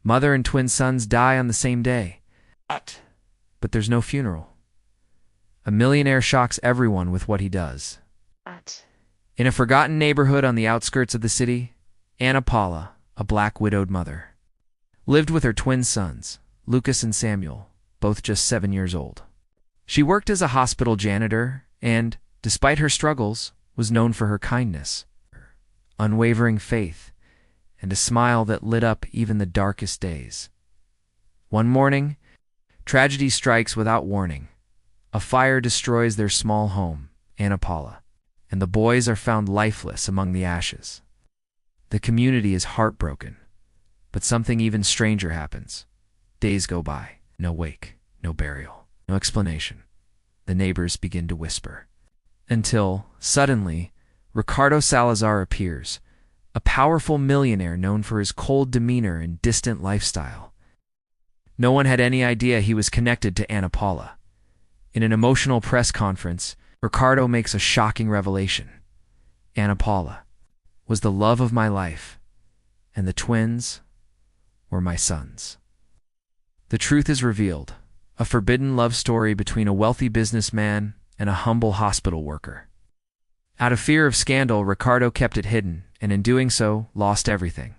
Mother and twin sons die on the same day. But there's no funeral. A millionaire shocks everyone with what he does. In a forgotten neighborhood on the outskirts of the city, Anna Paula, a black widowed mother, lived with her twin sons, Lucas and Samuel, both just 7 years old. She worked as a hospital janitor and, despite her struggles, was known for her kindness, unwavering faith, and a smile that lit up even the darkest days. One morning, tragedy strikes without warning. A fire destroys their small home, Anna Paula, and the boys are found lifeless among the ashes. The community is heartbroken, but something even stranger happens. Days go by, no wake, no burial, no explanation. The neighbors begin to whisper. Until, suddenly, Ricardo Salazar appears, a powerful millionaire known for his cold demeanor and distant lifestyle. No one had any idea he was connected to Anna Paula. In an emotional press conference, Ricardo makes a shocking revelation. Anna Paula was the love of my life, and the twins were my sons. The truth is revealed, a forbidden love story between a wealthy businessman and a humble hospital worker. Out of fear of scandal, Ricardo kept it hidden, and in doing so, lost everything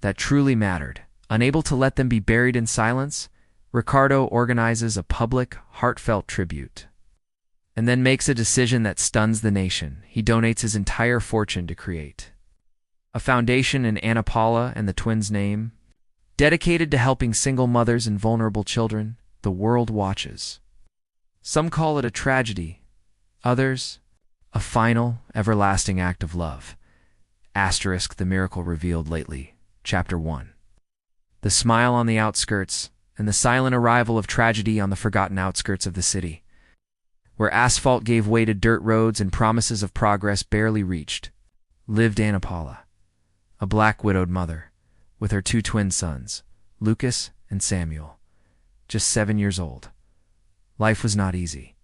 that truly mattered. Unable to let them be buried in silence, Ricardo organizes a public, heartfelt tribute, and then makes a decision that stuns the nation. He donates his entire fortune to create a foundation in Anna Paula and the twins' name, dedicated to helping single mothers and vulnerable children. The world watches. Some call it a tragedy, others, a final, everlasting act of love. Asterisk the miracle revealed lately. Chapter 1. The smile on the outskirts, and the silent arrival of tragedy on the forgotten outskirts of the city, where asphalt gave way to dirt roads and promises of progress barely reached, lived Anna Paula, a black widowed mother, with her 2 twin sons, Lucas and Samuel, just 7 years old. Life was not easy.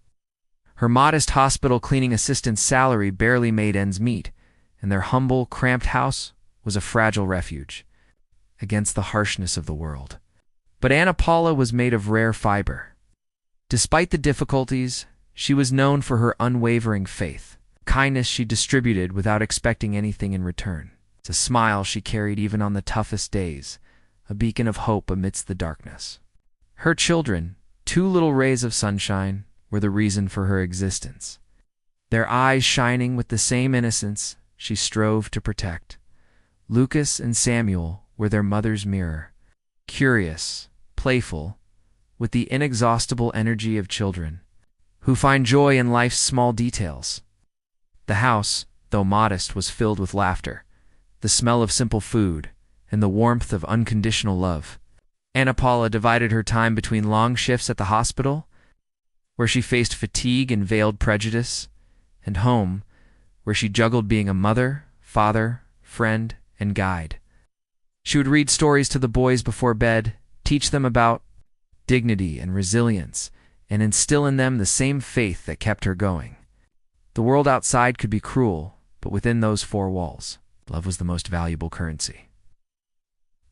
Her modest hospital cleaning assistant's salary barely made ends meet, and their humble, cramped house was a fragile refuge against the harshness of the world. But Anna Paula was made of rare fiber. Despite the difficulties, she was known for her unwavering faith, kindness she distributed without expecting anything in return. It's a smile she carried even on the toughest days, a beacon of hope amidst the darkness. Her children, 2 little rays of sunshine, were the reason for her existence, their eyes shining with the same innocence she strove to protect. Lucas and Samuel were their mother's mirror, curious, playful, with the inexhaustible energy of children, who find joy in life's small details. The house, though modest, was filled with laughter, the smell of simple food, and the warmth of unconditional love. Anna Paula divided her time between long shifts at the hospital, where she faced fatigue and veiled prejudice, and home, where she juggled being a mother, father, friend, and guide. She would read stories to the boys before bed, teach them about dignity and resilience, and instill in them the same faith that kept her going. The world outside could be cruel, but within those 4 walls, love was the most valuable currency.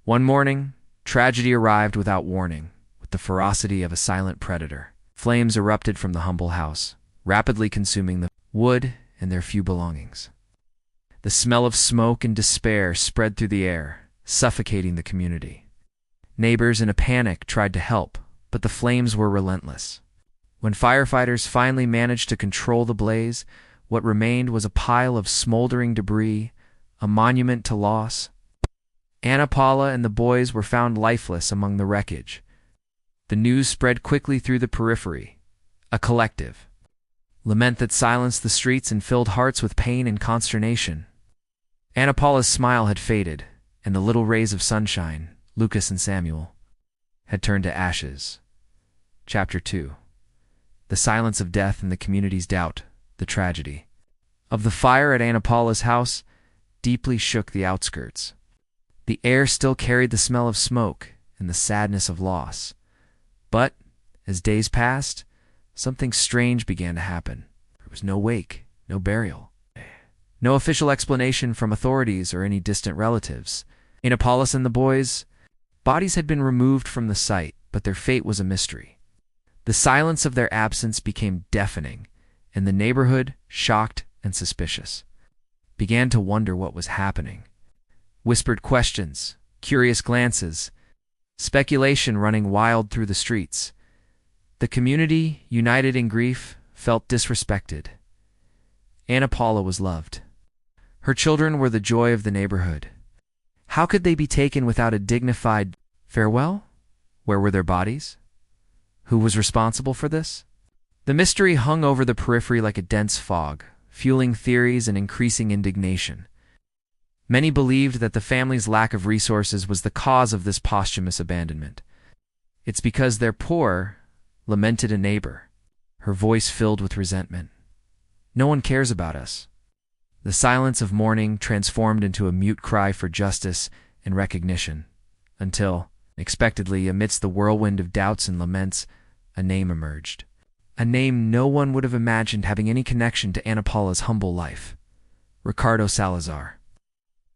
One morning, tragedy arrived without warning, with the ferocity of a silent predator. Flames erupted from the humble house, rapidly consuming the wood and their few belongings. The smell of smoke and despair spread through the air, suffocating the community. Neighbors in a panic tried to help, but the flames were relentless. When firefighters finally managed to control the blaze, what remained was a pile of smoldering debris, a monument to loss. Anna Paula and the boys were found lifeless among the wreckage. The news spread quickly through the periphery, a collective lament that silenced the streets and filled hearts with pain and consternation. Anna Paula's smile had faded, and the little rays of sunshine, Lucas and Samuel, had turned to ashes. Chapter 2. The silence of death and the community's doubt, the tragedy of the fire at Anna Paula's house, deeply shook the outskirts. The air still carried the smell of smoke and the sadness of loss. But, as days passed, something strange began to happen. There was no wake, no burial, no official explanation from authorities or any distant relatives. Anna Paula and the boys, Bodies had been removed from the site, but their fate was a mystery. The silence of their absence became deafening, and the neighborhood, shocked and suspicious, began to wonder what was happening. Whispered questions, curious glances, speculation running wild through the streets. The community, united in grief, felt disrespected. Anna Paula was loved. Her children were the joy of the neighborhood. How could they be taken without a dignified farewell? Where were their bodies? Who was responsible for this? The mystery hung over the periphery like a dense fog, fueling theories and increasing indignation. Many believed that the family's lack of resources was the cause of this posthumous abandonment. "It's because they're poor," lamented a neighbor, her voice filled with resentment. "No one cares about us." The silence of mourning transformed into a mute cry for justice and recognition, until, unexpectedly, amidst the whirlwind of doubts and laments, a name emerged. A name no one would have imagined having any connection to Anna Paula's humble life. Ricardo Salazar.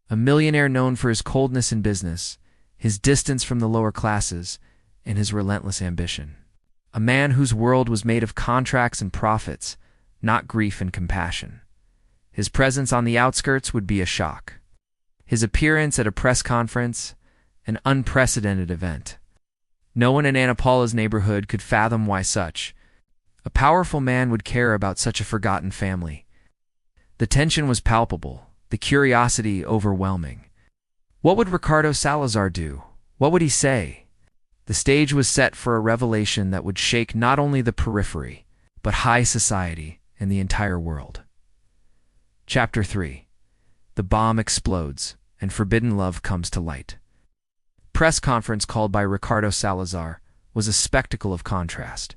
A millionaire known for his coldness in business, his distance from the lower classes, and his relentless ambition. A man whose world was made of contracts and profits, not grief and compassion. His presence on the outskirts would be a shock. His appearance at a press conference, an unprecedented event. No one in Anna Paula's neighborhood could fathom why such a powerful man would care about such a forgotten family. The tension was palpable, the curiosity overwhelming. What would Ricardo Salazar do? What would he say? The stage was set for a revelation that would shake not only the periphery, but high society and the entire world. Chapter 3. The bomb explodes, and forbidden love comes to light. Press conference called by Ricardo Salazar was a spectacle of contrast.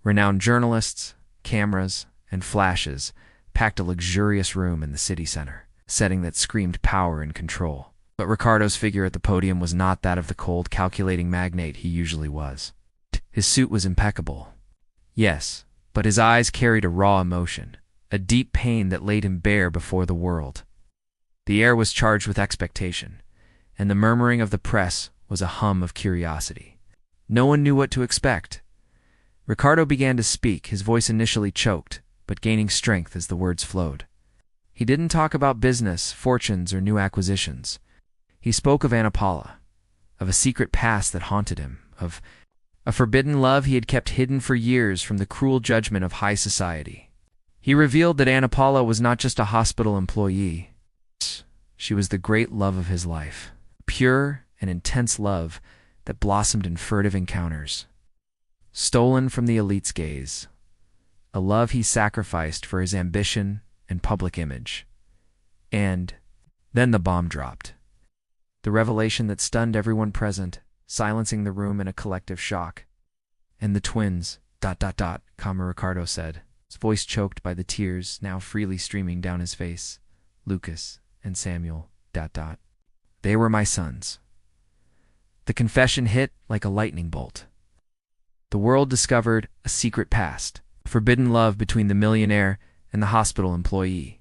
Renowned journalists, cameras, and flashes packed a luxurious room in the city center, setting that screamed power and control. But Ricardo's figure at the podium was not that of the cold, calculating magnate he usually was. His suit was impeccable. Yes, but his eyes carried a raw emotion, a deep pain that laid him bare before the world. The air was charged with expectation, and the murmuring of the press was a hum of curiosity. No one knew what to expect. Ricardo began to speak, his voice initially choked, but gaining strength as the words flowed. He didn't talk about business, fortunes, or new acquisitions. He spoke of Anna Paula, of a secret past that haunted him, of a forbidden love he had kept hidden for years from the cruel judgment of high society. He revealed that Anna Paula was not just a hospital employee. She was the great love of his life, pure and intense love that blossomed in furtive encounters. Stolen from the elite's gaze, a love he sacrificed for his ambition and public image. And then the bomb dropped. The revelation that stunned everyone present, silencing the room in a collective shock. "And the twins, .. Ricardo said, his voice choked by the tears now freely streaming down his face. "Lucas and Samuel, .. They were my sons." The confession hit like a lightning bolt. The world discovered a secret past, a forbidden love between the millionaire and the hospital employee.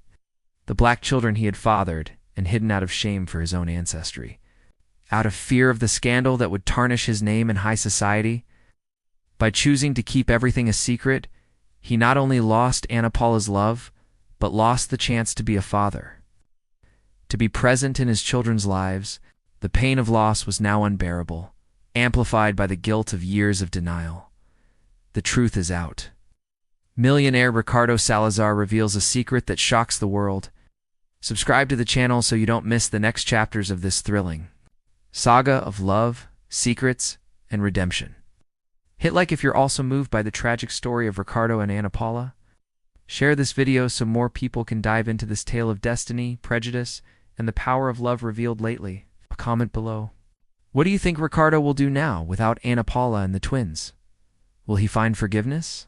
The black children he had fathered and hidden out of shame for his own ancestry. Out of fear of the scandal that would tarnish his name in high society. By choosing to keep everything a secret, he not only lost Anna Paula's love, but lost the chance to be a father. To be present in his children's lives. The pain of loss was now unbearable, amplified by the guilt of years of denial. The truth is out. Millionaire Ricardo Salazar reveals a secret that shocks the world. Subscribe to the channel so you don't miss the next chapters of this thrilling saga of love, secrets, and redemption. Hit like if you're also moved by the tragic story of Ricardo and Anna Paula. Share this video so more people can dive into this tale of destiny, prejudice, and the power of love revealed lately. Comment below. What do you think Ricardo will do now without Anna Paula and the twins? Will he find forgiveness?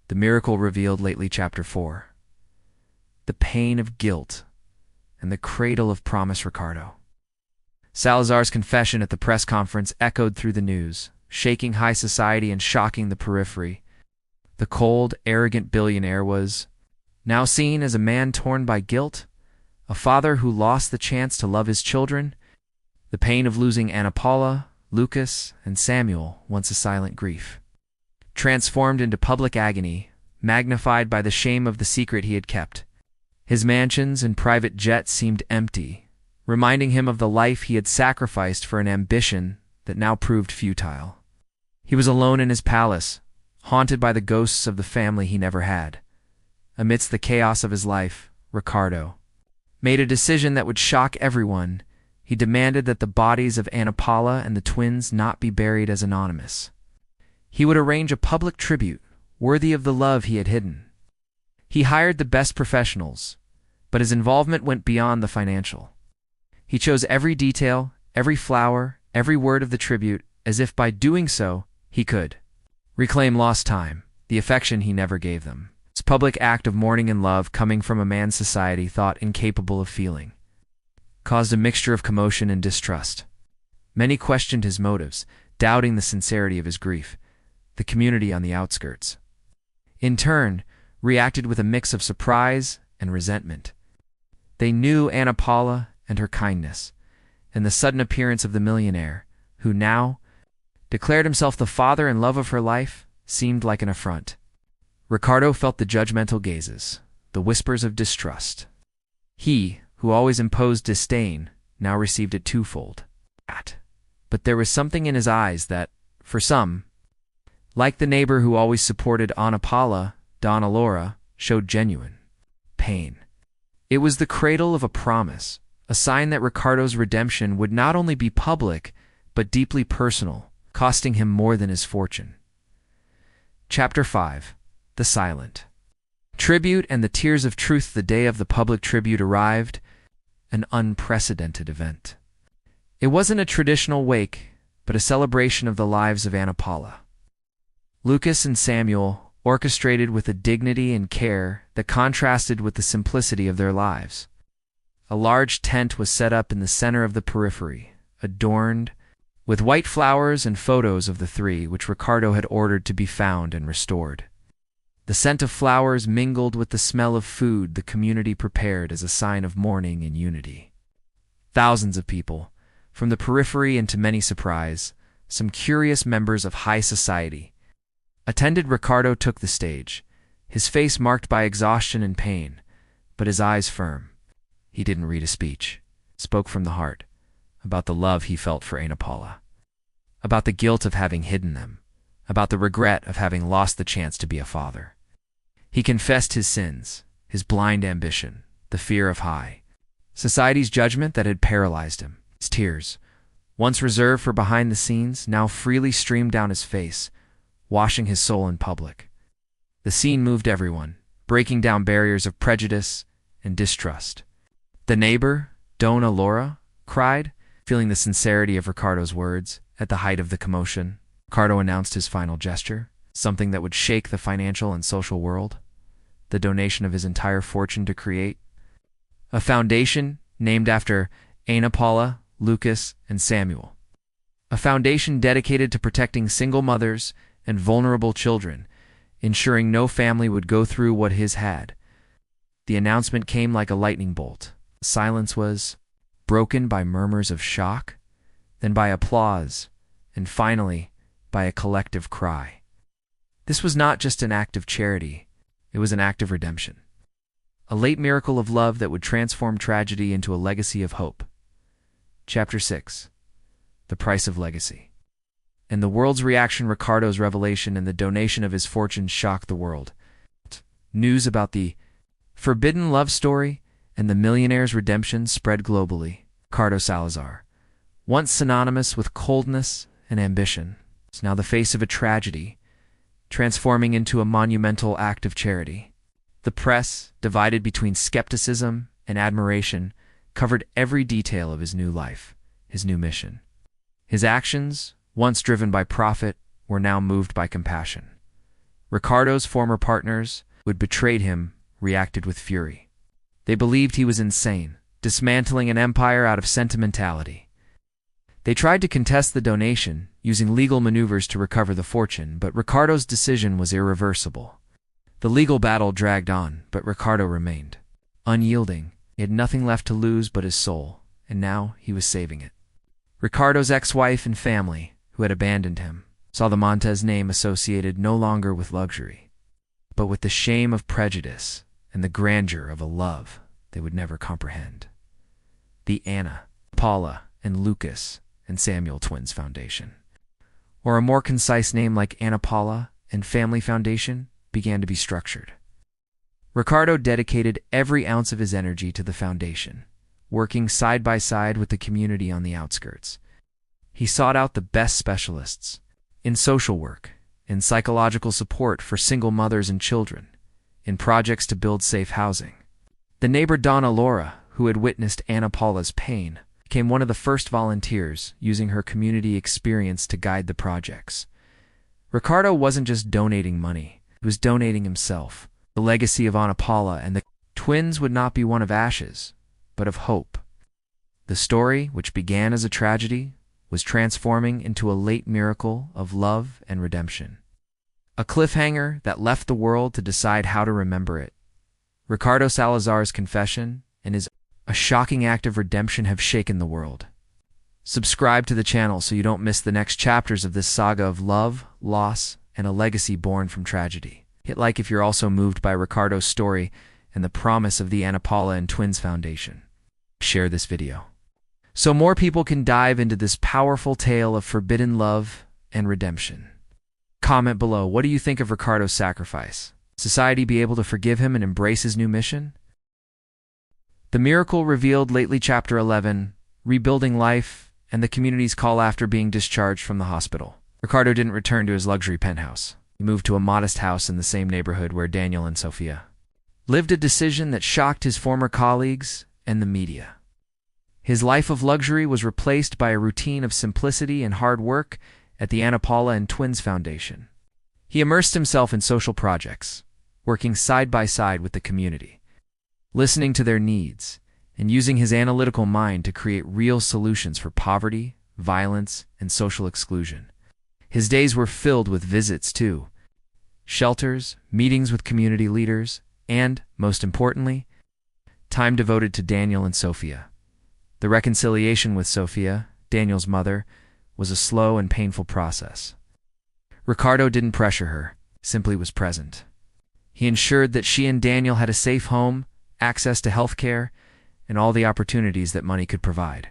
The miracle revealed lately, Chapter 4. The pain of guilt and the cradle of promise. Ricardo Salazar's confession at the press conference echoed through the news, shaking high society and shocking the periphery. The cold, arrogant billionaire was now seen as a man torn by guilt, a father who lost the chance to love his children, The pain of losing Ana Paula, Lucas, and Samuel, once a silent grief, transformed into public agony, magnified by the shame of the secret he had kept. His mansions and private jets seemed empty, reminding him of the life he had sacrificed for an ambition that now proved futile. He was alone in his palace, haunted by the ghosts of the family he never had. Amidst the chaos of his life, Ricardo made a decision that would shock everyone. He demanded that the bodies of Ana Paula and the twins not be buried as anonymous. He would arrange a public tribute, worthy of the love he had hidden. He hired the best professionals, but his involvement went beyond the financial. He chose every detail, every flower, every word of the tribute, as if by doing so, he could reclaim lost time, the affection he never gave them. This public act of mourning and love, coming from a man society thought incapable of feeling, caused a mixture of commotion and distrust. Many questioned his motives, doubting the sincerity of his grief. The community on the outskirts, in turn, reacted with a mix of surprise and resentment. They knew Ana Paula and her kindness, and the sudden appearance of the millionaire, who now declared himself the father and love of her life, seemed like an affront. Ricardo felt the judgmental gazes, the whispers of distrust. He, who always imposed disdain, now received it twofold. But there was something in his eyes that, for some, like the neighbor who always supported Ana Paula, Donna Laura, showed genuine pain. It was the cradle of a promise, a sign that Ricardo's redemption would not only be public, but deeply personal, costing him more than his fortune. Chapter 5. The Silent Tribute and the Tears of Truth. The day of the public tribute arrived, an unprecedented event. It wasn't a traditional wake, but a celebration of the lives of Ana Paula. Lucas and Samuel, orchestrated with a dignity and care that contrasted with the simplicity of their lives. A large tent was set up in the center of the periphery, adorned with white flowers and photos of the three, which Ricardo had ordered to be found and restored. The scent of flowers mingled with the smell of food the community prepared as a sign of mourning and unity. Thousands of people, from the periphery and to many surprise, some curious members of high society, attended. Ricardo took the stage, his face marked by exhaustion and pain, but his eyes firm. He didn't read a speech, spoke from the heart, about the love he felt for Ana Paula, about the guilt of having hidden them, about the regret of having lost the chance to be a father. He confessed his sins, his blind ambition, the fear of high society's judgment that had paralyzed him. His tears, once reserved for behind the scenes, now freely streamed down his face, washing his soul in public. The scene moved everyone, breaking down barriers of prejudice and distrust. The neighbor, Donna Laura, cried, feeling the sincerity of Ricardo's words. At the height of the commotion, Ricardo announced his final gesture, something that would shake the financial and social world: the donation of his entire fortune to create a foundation named after Ana Paula, Lucas, and Samuel. A foundation dedicated to protecting single mothers and vulnerable children, ensuring no family would go through what his had. The announcement came like a lightning bolt. Silence was broken by murmurs of shock, then by applause, and finally by a collective cry. This was not just an act of charity, it was an act of redemption. A late miracle of love that would transform tragedy into a legacy of hope. Chapter 6. The Price of Legacy. And the world's reaction. Ricardo's revelation and the donation of his fortune shocked the world. News about the forbidden love story and the millionaire's redemption spread globally. Ricardo Salazar, once synonymous with coldness and ambition, is now the face of a tragedy, transforming into a monumental act of charity. The press, divided between skepticism and admiration, covered every detail of his new life, his new mission. His actions, once driven by profit, were now moved by compassion. Ricardo's former partners, who had betrayed him, reacted with fury. They believed he was insane, dismantling an empire out of sentimentality. They tried to contest the donation, using legal maneuvers to recover the fortune, but Ricardo's decision was irreversible. The legal battle dragged on, but Ricardo remained unyielding. He had nothing left to lose but his soul, and now he was saving it. Ricardo's ex-wife and family, who had abandoned him, saw the Montes name associated no longer with luxury, but with the shame of prejudice and the grandeur of a love they would never comprehend. The Anna, Paula, and Lucas and Samuel Twins Foundation, or a more concise name like Anna Paula and Family Foundation, began to be structured. Ricardo dedicated every ounce of his energy to the foundation, working side by side with the community on the outskirts. He sought out the best specialists in social work, in psychological support for single mothers and children, in projects to build safe housing. The neighbor Donna Laura, who had witnessed Anna Paula's pain, became one of the first volunteers, using her community experience to guide the projects. Ricardo wasn't just donating money, he was donating himself. The legacy of Anna Paula and the twins would not be one of ashes, but of hope. The story, which began as a tragedy, was transforming into a late miracle of love and redemption. A cliffhanger that left the world to decide how to remember it. Ricardo Salazar's confession and his a shocking act of redemption have shaken the world. Subscribe to the channel so you don't miss the next chapters of this saga of love, loss, and a legacy born from tragedy. Hit like if you're also moved by Ricardo's story and the promise of the Anna Paula and Twins Foundation. Share this video so more people can dive into this powerful tale of forbidden love and redemption. Comment below, what do you think of Ricardo's sacrifice? Society be able to forgive him and embrace his new mission? The miracle revealed lately, Chapter 11, Rebuilding Life, and the community's call after being discharged from the hospital. Ricardo didn't return to his luxury penthouse. He moved to a modest house in the same neighborhood where Daniel and Sophia lived, a decision that shocked his former colleagues and the media. His life of luxury was replaced by a routine of simplicity and hard work at the Anna Paula and Twins Foundation. He immersed himself in social projects, working side by side with the community, listening to their needs, and using his analytical mind to create real solutions for poverty, violence, and social exclusion. His days were filled with visits to shelters, meetings with community leaders, and, most importantly, time devoted to Daniel and Sophia. The reconciliation with Sophia, Daniel's mother, was a slow and painful process. Ricardo didn't pressure her, simply was present. He ensured that she and Daniel had a safe home, access to health care, and all the opportunities that money could provide.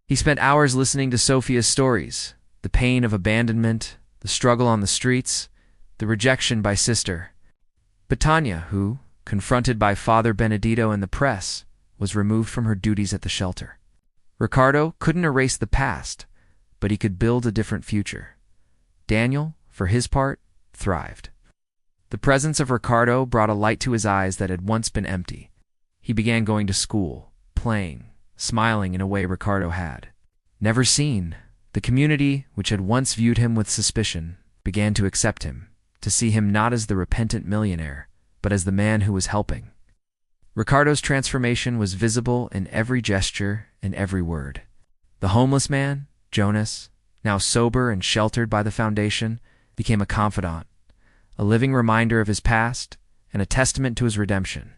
He spent hours listening to Sophia's stories, the pain of abandonment, the struggle on the streets, the rejection by sister. But Tanya, who, confronted by Father Benedito and the press, was removed from her duties at the shelter. Ricardo couldn't erase the past, but he could build a different future. Daniel, for his part, thrived. The presence of Ricardo brought a light to his eyes that had once been empty. He began going to school, playing, smiling in a way Ricardo had never seen. The community, which had once viewed him with suspicion, began to accept him, to see him not as the repentant millionaire, but as the man who was helping. Ricardo's transformation was visible in every gesture and every word. The homeless man, Jonas, now sober and sheltered by the foundation, became a confidant, a living reminder of his past and a testament to his redemption.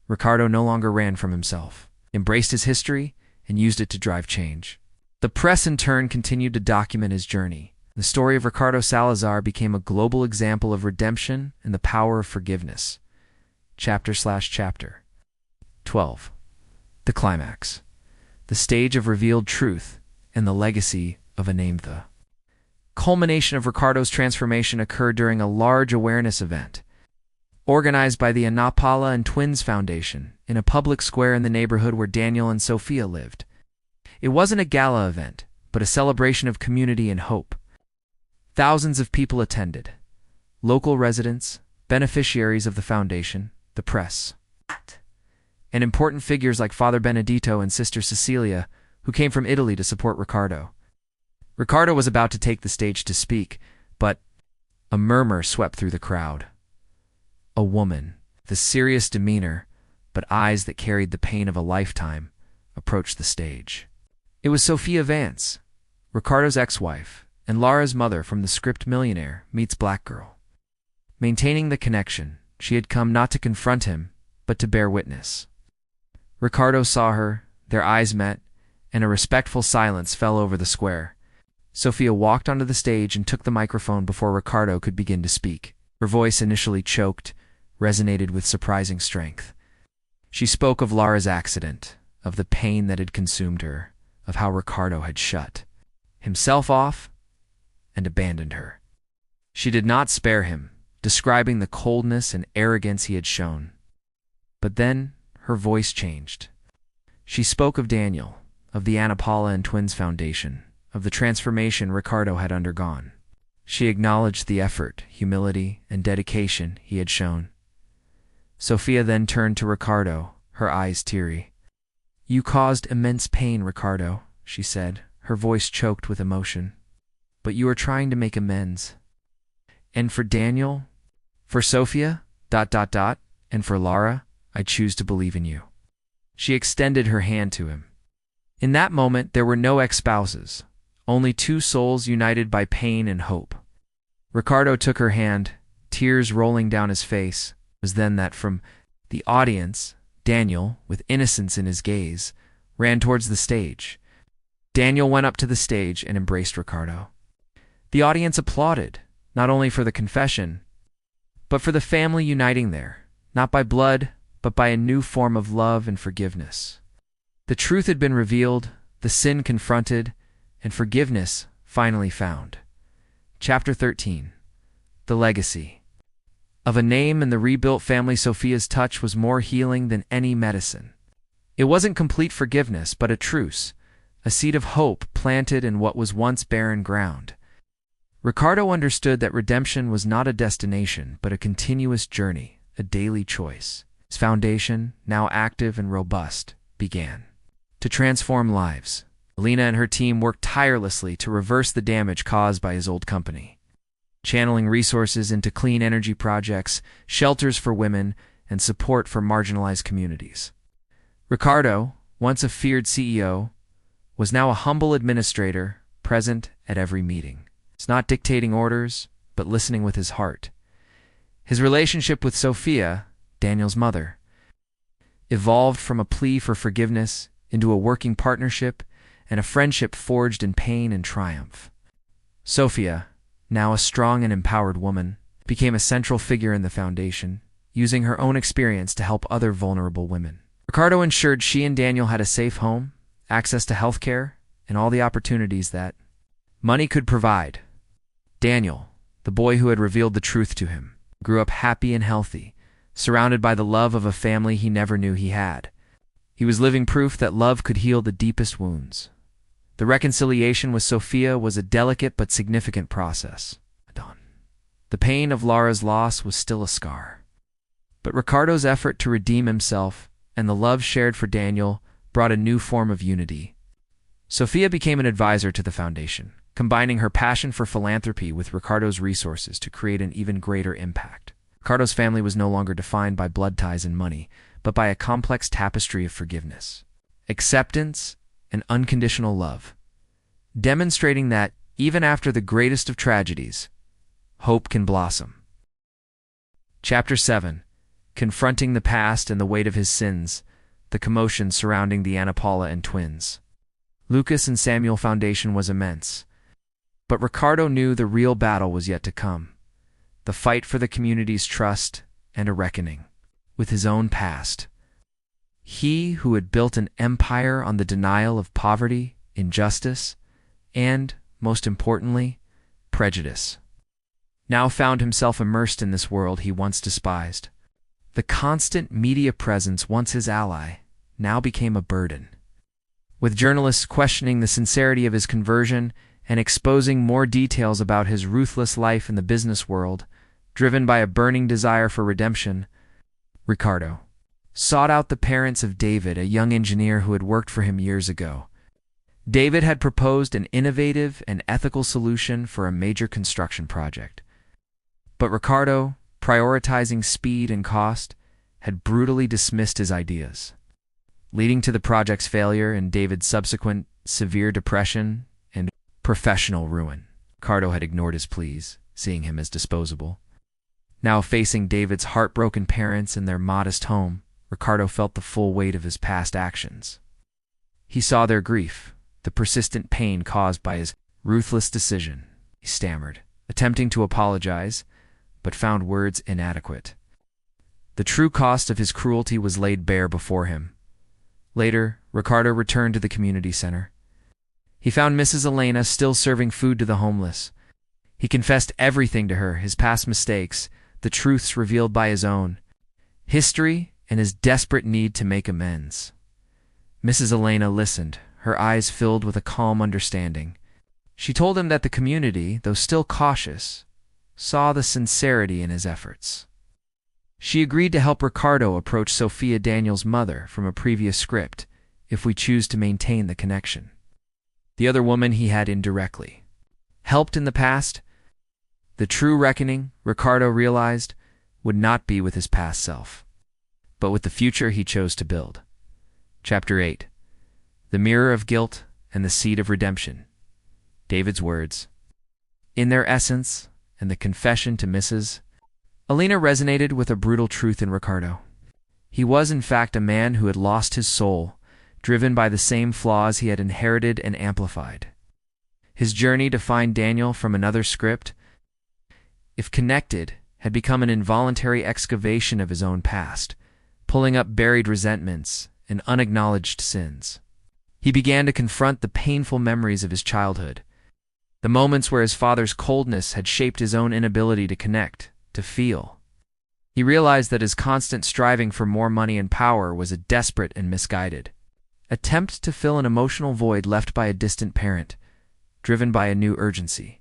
Ricardo no longer ran from himself, embraced his history, and used it to drive change. The press in turn continued to document his journey. The story of Ricardo Salazar became a global example of redemption and the power of forgiveness. Chapter 12. The climax. The stage of revealed truth and the legacy of a name. The culmination of Ricardo's transformation occurred during a large awareness event, organized by the Anna Paula and Twins Foundation in a public square in the neighborhood where Daniel and Sophia lived. It wasn't a gala event, but a celebration of community and hope. Thousands of people attended. Local residents, beneficiaries of the foundation, the press, and important figures like Father Benedito and Sister Cecilia, who came from Italy to support Ricardo. Ricardo was about to take the stage to speak, but a murmur swept through the crowd. A woman, with a serious demeanor, but eyes that carried the pain of a lifetime, approached the stage. It was Sophia Vance, Ricardo's ex-wife, and Laura's mother from the script Millionaire Meets Black Girl. Maintaining the connection, she had come not to confront him, but to bear witness. Ricardo saw her, their eyes met, and a respectful silence fell over the square. Sophia walked onto the stage and took the microphone before Ricardo could begin to speak. Her voice, initially choked, resonated with surprising strength. She spoke of Lara's accident, of the pain that had consumed her, of how Ricardo had shut himself off and abandoned her. She did not spare him, describing the coldness and arrogance he had shown. But then her voice changed. She spoke of Daniel, of the Ana Paula and Twins Foundation, of the transformation Ricardo had undergone. She acknowledged the effort, humility, and dedication he had shown. Sophia then turned to Ricardo, her eyes teary. "You caused immense pain, Ricardo," she said, her voice choked with emotion. "But you are trying to make amends. And for Daniel, for Sophia, and for Lara, I choose to believe in you." She extended her hand to him. In that moment, there were no ex-spouses, only two souls united by pain and hope. Ricardo took her hand, tears rolling down his face. It was then that from the audience, Daniel, with innocence in his gaze, ran towards the stage. Daniel went up to the stage and embraced Ricardo. The audience applauded, not only for the confession, but for the family uniting there, not by blood, but by a new form of love and forgiveness. The truth had been revealed, the sin confronted, and forgiveness finally found. Chapter 13. The Legacy. Of a name in the rebuilt family, Sophia's touch was more healing than any medicine. It wasn't complete forgiveness, but a truce, a seed of hope planted in what was once barren ground. Ricardo understood that redemption was not a destination, but a continuous journey, a daily choice. His foundation, now active and robust, began to transform lives. Alina and her team worked tirelessly to reverse the damage caused by his old company, channeling resources into clean energy projects, shelters for women, and support for marginalized communities. Ricardo, once a feared CEO, was now a humble administrator, present at every meeting. It's not dictating orders, but listening with his heart. His relationship with Sophia, Daniel's mother, evolved from a plea for forgiveness into a working partnership and a friendship forged in pain and triumph. Sophia, now a strong and empowered woman, became a central figure in the foundation, using her own experience to help other vulnerable women. Ricardo ensured she and Daniel had a safe home, access to health care, and all the opportunities that money could provide. Daniel, the boy who had revealed the truth to him, grew up happy and healthy, surrounded by the love of a family he never knew he had. He was living proof that love could heal the deepest wounds. The reconciliation with Sophia was a delicate but significant process. The pain of Lara's loss was still a scar. But Ricardo's effort to redeem himself and the love shared for Daniel brought a new form of unity. Sophia became an advisor to the foundation, combining her passion for philanthropy with Ricardo's resources to create an even greater impact. Ricardo's family was no longer defined by blood ties and money, but by a complex tapestry of forgiveness, acceptance, and unconditional love, demonstrating that, even after the greatest of tragedies, hope can blossom. Chapter 7. Confronting the past and the weight of his sins, the commotion surrounding the Ana Paula and Twins. Lucas and Samuel Foundation was immense, but Ricardo knew the real battle was yet to come, the fight for the community's trust and a reckoning with his own past. He who had built an empire on the denial of poverty, injustice, and, most importantly, prejudice, now found himself immersed in this world he once despised. The constant media presence, once his ally, now became a burden, with journalists questioning the sincerity of his conversion and exposing more details about his ruthless life in the business world. Driven by a burning desire for redemption, Ricardo sought out the parents of David, a young engineer who had worked for him years ago. David had proposed an innovative and ethical solution for a major construction project, but Ricardo, prioritizing speed and cost, had brutally dismissed his ideas, leading to the project's failure and David's subsequent severe depression and professional ruin. Ricardo had ignored his pleas, seeing him as disposable. Now facing David's heartbroken parents in their modest home, Ricardo felt the full weight of his past actions. He saw their grief, the persistent pain caused by his ruthless decision. He stammered, attempting to apologize, but found words inadequate. The true cost of his cruelty was laid bare before him. Later, Ricardo returned to the community center. He found Mrs. Elena still serving food to the homeless. He confessed everything to her, his past mistakes, the truths revealed by his own history, and his desperate need to make amends. Mrs. Elena listened, her eyes filled with a calm understanding. She told him that the community, though still cautious, saw the sincerity in his efforts. She agreed to help Ricardo approach Sophia Daniel's mother from a previous script if we choose to maintain the connection. The other woman he had indirectly helped in the past. The true reckoning, Ricardo realized, would not be with his past self, but with the future he chose to build. Chapter 8. The Mirror of Guilt and the Seed of Redemption. David's words. In their essence, and the confession to Mrs. Elena resonated with a brutal truth in Ricardo. He was in fact a man who had lost his soul, driven by the same flaws he had inherited and amplified. His journey to find Daniel from another script, if connected, had become an involuntary excavation of his own past, pulling up buried resentments and unacknowledged sins. He began to confront the painful memories of his childhood, the moments where his father's coldness had shaped his own inability to connect, to feel. He realized that his constant striving for more money and power was a desperate and misguided attempt to fill an emotional void left by a distant parent, driven by a new urgency.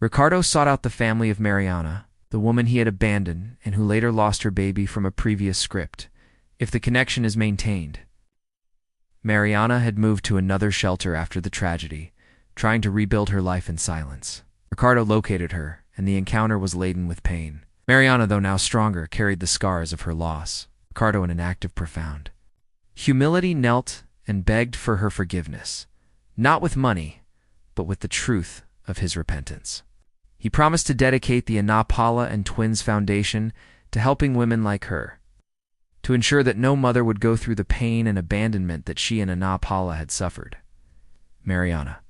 Ricardo sought out the family of Mariana, the woman he had abandoned and who later lost her baby from a previous script. If the connection is maintained. Mariana had moved to another shelter after the tragedy, trying to rebuild her life in silence. Ricardo located her, and the encounter was laden with pain. Mariana, though now stronger, carried the scars of her loss. Ricardo, in an act of profound humility, knelt and begged for her forgiveness, not with money, but with the truth of his repentance. He promised to dedicate the Ana Paula and Twins Foundation to helping women like her, to ensure that no mother would go through the pain and abandonment that she and Ana Paula had suffered. Mariana,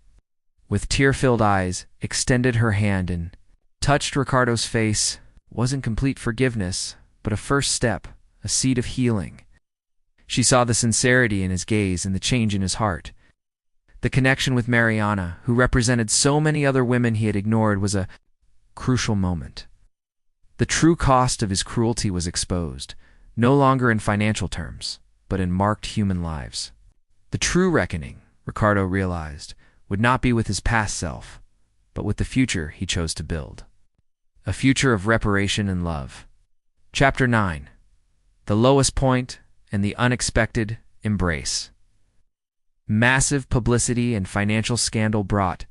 with tear-filled eyes, extended her hand and touched Ricardo's face. Wasn't complete forgiveness, but a first step, a seed of healing. She saw the sincerity in his gaze and the change in his heart. The connection with Mariana, who represented so many other women he had ignored, was a crucial moment. The true cost of his cruelty was exposed, no longer in financial terms, but in marked human lives. The true reckoning, Ricardo realized, would not be with his past self, but with the future he chose to build. A future of reparation and love. Chapter 9. The Lowest Point and the Unexpected Embrace. Massive publicity and financial scandal brought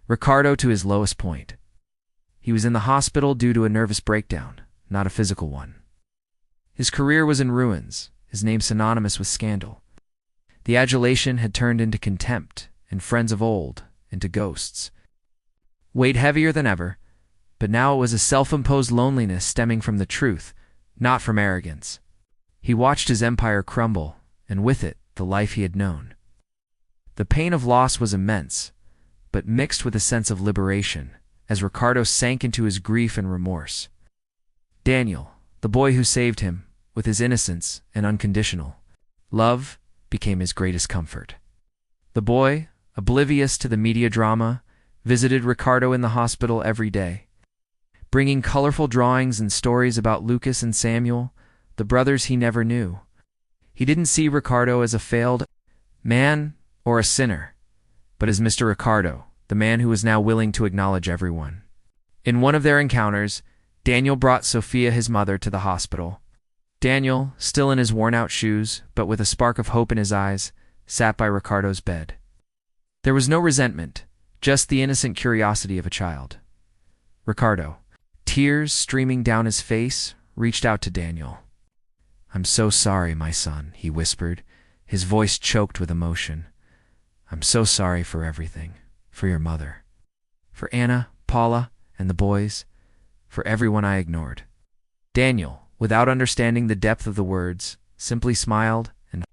Ricardo to his lowest point. He was in the hospital due to a nervous breakdown, not a physical one. His career was in ruins, his name synonymous with scandal. The adulation had turned into contempt, and friends of old into ghosts. Weighed heavier than ever, but now it was a self-imposed loneliness stemming from the truth, not from arrogance. He watched his empire crumble, and with it, the life he had known. The pain of loss was immense, but mixed with a sense of liberation, as Ricardo sank into his grief and remorse. Daniel, the boy who saved him, with his innocence and unconditional love, became his greatest comfort. The boy, oblivious to the media drama, visited Ricardo in the hospital every day, bringing colorful drawings and stories about Lucas and Samuel, the brothers he never knew. He didn't see Ricardo as a failed man or a sinner, but as Mr. Ricardo, the man who was now willing to acknowledge everyone. In one of their encounters, Daniel brought Sophia, his mother, to the hospital. Daniel, still in his worn-out shoes, but with a spark of hope in his eyes, sat by Ricardo's bed. There was no resentment, just the innocent curiosity of a child. Ricardo, tears streaming down his face, reached out to Daniel. "I'm so sorry, my son," he whispered, his voice choked with emotion. "I'm so sorry for everything, for your mother, for Ana, Paula, and the boys, for everyone I ignored." Daniel, without understanding the depth of the words, simply smiled and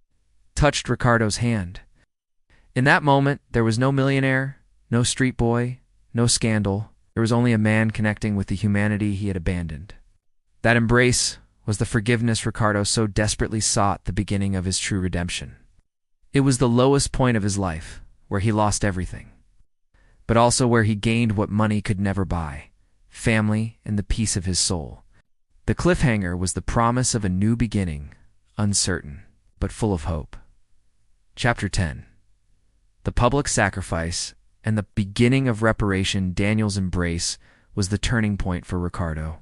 touched Ricardo's hand. In that moment, there was no millionaire, no street boy, no scandal. There was only a man connecting with the humanity he had abandoned. That embrace was the forgiveness Ricardo so desperately sought, the beginning of his true redemption. It was the lowest point of his life, where he lost everything, but also where he gained what money could never buy: family and the peace of his soul. The cliffhanger was the promise of a new beginning, uncertain, but full of hope. Chapter 10. The public sacrifice and the beginning of reparation. Daniel's embrace was the turning point for Ricardo.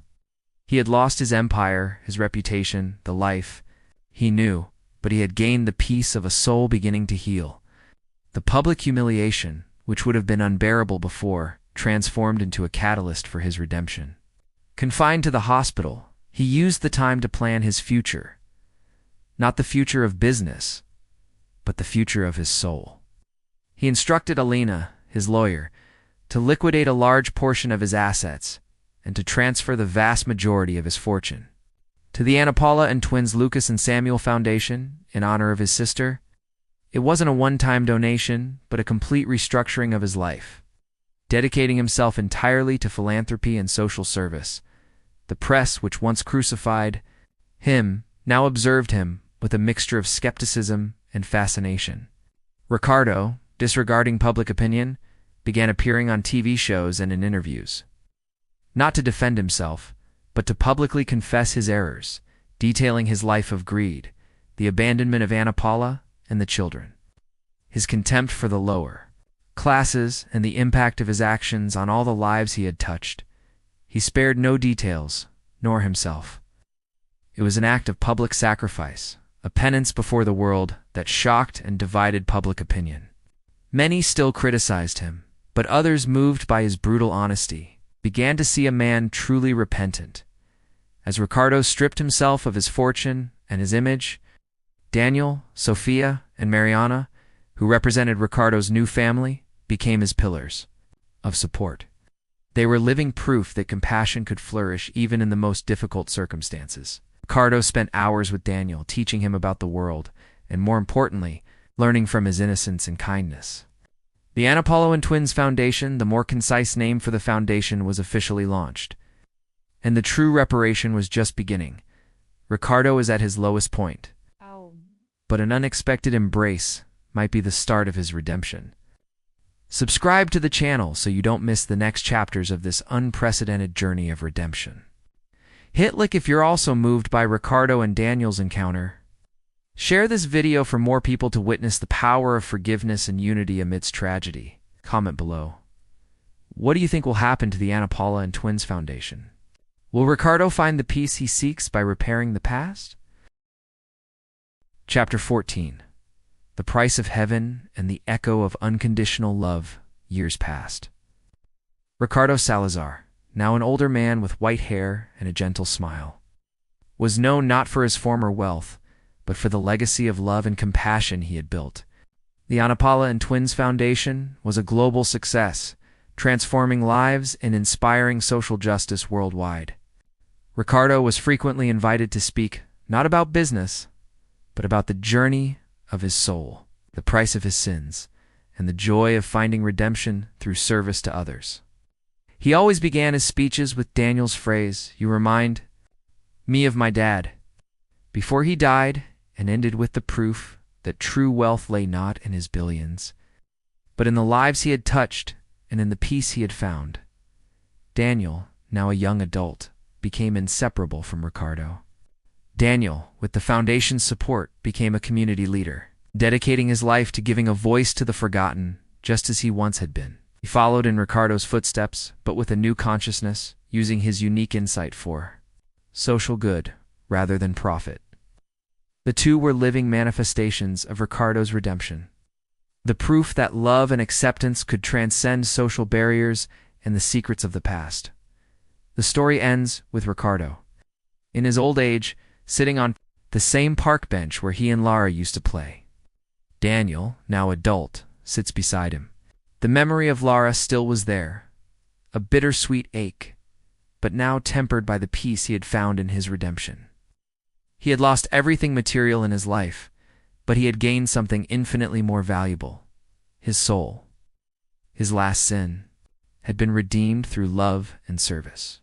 He had lost his empire, his reputation, the life he knew, but he had gained the peace of a soul beginning to heal. The public humiliation, which would have been unbearable before, transformed into a catalyst for his redemption. Confined to the hospital, he used the time to plan his future. Not the future of business, but the future of his soul. He instructed Alina, his lawyer, to liquidate a large portion of his assets and to transfer the vast majority of his fortune to the Ana Paula and twins Lucas and Samuel Foundation in honor of his sister. It wasn't a one-time donation, but a complete restructuring of his life, dedicating himself entirely to philanthropy and social service. The press, which once crucified him, now observed him with a mixture of skepticism and fascination. Ricardo, disregarding public opinion, began appearing on TV shows and in interviews. Not to defend himself, but to publicly confess his errors, detailing his life of greed, the abandonment of Ana Paula and the children, his contempt for the lower classes, and the impact of his actions on all the lives he had touched. He spared no details, nor himself. It was an act of public sacrifice, a penance before the world that shocked and divided public opinion. Many still criticized him, but others, moved by his brutal honesty, began to see a man truly repentant. As Ricardo stripped himself of his fortune and his image, Daniel, Sophia, and Mariana, who represented Ricardo's new family, became his pillars of support. They were living proof that compassion could flourish even in the most difficult circumstances. Ricardo spent hours with Daniel, teaching him about the world, and more importantly, learning from his innocence and kindness. The Ana Paula and Twins Foundation, the more concise name for the foundation, was officially launched. And the true reparation was just beginning. Ricardo was at his lowest point. But an unexpected embrace might be the start of his redemption. Subscribe to the channel so you don't miss the next chapters of this unprecedented journey of redemption. Hit like if you're also moved by Ricardo and Daniel's encounter. Share this video for more people to witness the power of forgiveness and unity amidst tragedy. Comment below. What do you think will happen to the Ana Paula and Twins Foundation? Will Ricardo find the peace he seeks by repairing the past? Chapter 14. The Price of Heaven and the Echo of Unconditional Love. Years past. Ricardo Salazar, now an older man with white hair and a gentle smile, was known not for his former wealth, but for the legacy of love and compassion he had built. The Ana Paula and Twins Foundation was a global success, transforming lives and inspiring social justice worldwide. Ricardo was frequently invited to speak not about business, but about the journey of his soul, the price of his sins, and the joy of finding redemption through service to others. He always began his speeches with Daniel's phrase, "You remind me of my dad," before he died, and ended with the proof that true wealth lay not in his billions, but in the lives he had touched and in the peace he had found. Daniel, now a young adult, became inseparable from Ricardo. Daniel, with the foundation's support, became a community leader, dedicating his life to giving a voice to the forgotten, just as he once had been. He followed in Ricardo's footsteps, but with a new consciousness, using his unique insight for social good rather than profit. The two were living manifestations of Ricardo's redemption, the proof that love and acceptance could transcend social barriers and the secrets of the past. The story ends with Ricardo, in his old age, sitting on the same park bench where he and Lara used to play. Daniel, now adult, sits beside him. The memory of Lara still was there, a bittersweet ache, but now tempered by the peace he had found in his redemption. He had lost everything material in his life, but he had gained something infinitely more valuable: his soul, his last sin, had been redeemed through love and service.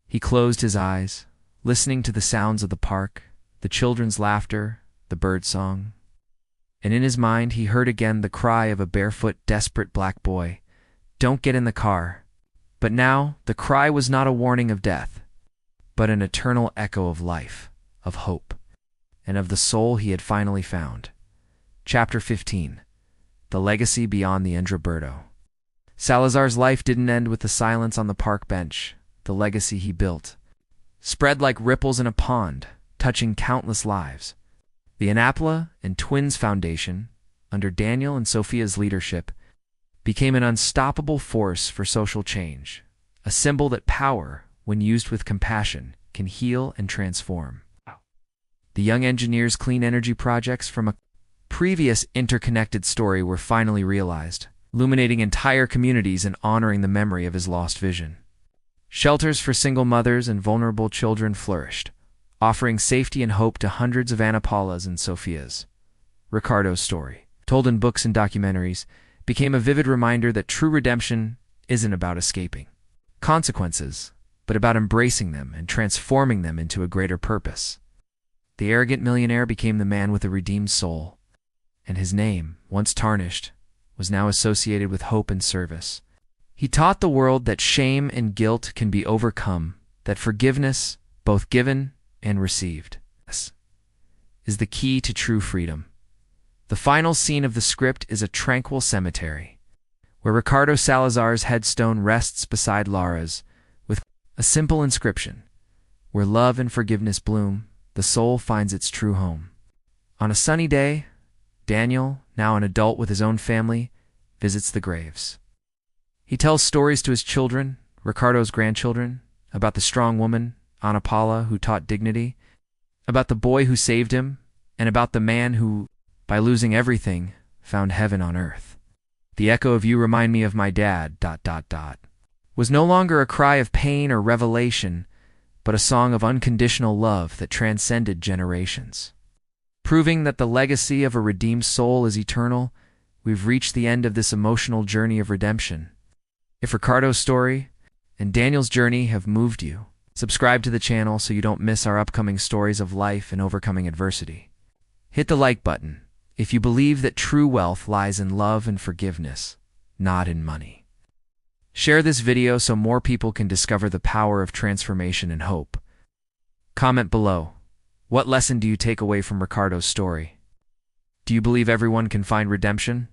He closed his eyes, listening to the sounds of the park, the children's laughter, the birdsong, and in his mind he heard again the cry of a barefoot, desperate black boy, "Don't get in the car." But now the cry was not a warning of death, but an eternal echo of life, of hope, and of the soul he had finally found. Chapter 15. The Legacy Beyond the Endraberto. Salazar's life didn't end with the silence on the park bench. The legacy he built spread like ripples in a pond, touching countless lives. The Anapla and Twins Foundation, under Daniel and Sophia's leadership, became an unstoppable force for social change, a symbol that power, when used with compassion, can heal and transform. The young engineer's clean energy projects from a previous interconnected story were finally realized, illuminating entire communities and honoring the memory of his lost vision. Shelters for single mothers and vulnerable children flourished, offering safety and hope to hundreds of Ana Paula's and Sophia's. Ricardo's story, told in books and documentaries, became a vivid reminder that true redemption isn't about escaping consequences, but about embracing them and transforming them into a greater purpose. The arrogant millionaire became the man with a redeemed soul, and his name, once tarnished, was now associated with hope and service. He taught the world that shame and guilt can be overcome, that forgiveness, both given and received, is the key to true freedom. The final scene of the script is a tranquil cemetery, where Ricardo Salazar's headstone rests beside Lara's, with a simple inscription: "Where love and forgiveness bloom, the soul finds its true home." On a sunny day, Daniel, now an adult with his own family, visits the graves. He tells stories to his children, Ricardo's grandchildren, about the strong woman, Ana Paula, who taught dignity, about the boy who saved him, and about the man who, by losing everything, found heaven on earth. The echo of "You remind me of my dad," was no longer a cry of pain or revelation, but a song of unconditional love that transcended generations. Proving that the legacy of a redeemed soul is eternal, we've reached the end of this emotional journey of redemption. If Ricardo's story and Daniel's journey have moved you, subscribe to the channel so you don't miss our upcoming stories of life and overcoming adversity. Hit the like button if you believe that true wealth lies in love and forgiveness, not in money. Share this video so more people can discover the power of transformation and hope. Comment below. What lesson do you take away from Ricardo's story? Do you believe everyone can find redemption?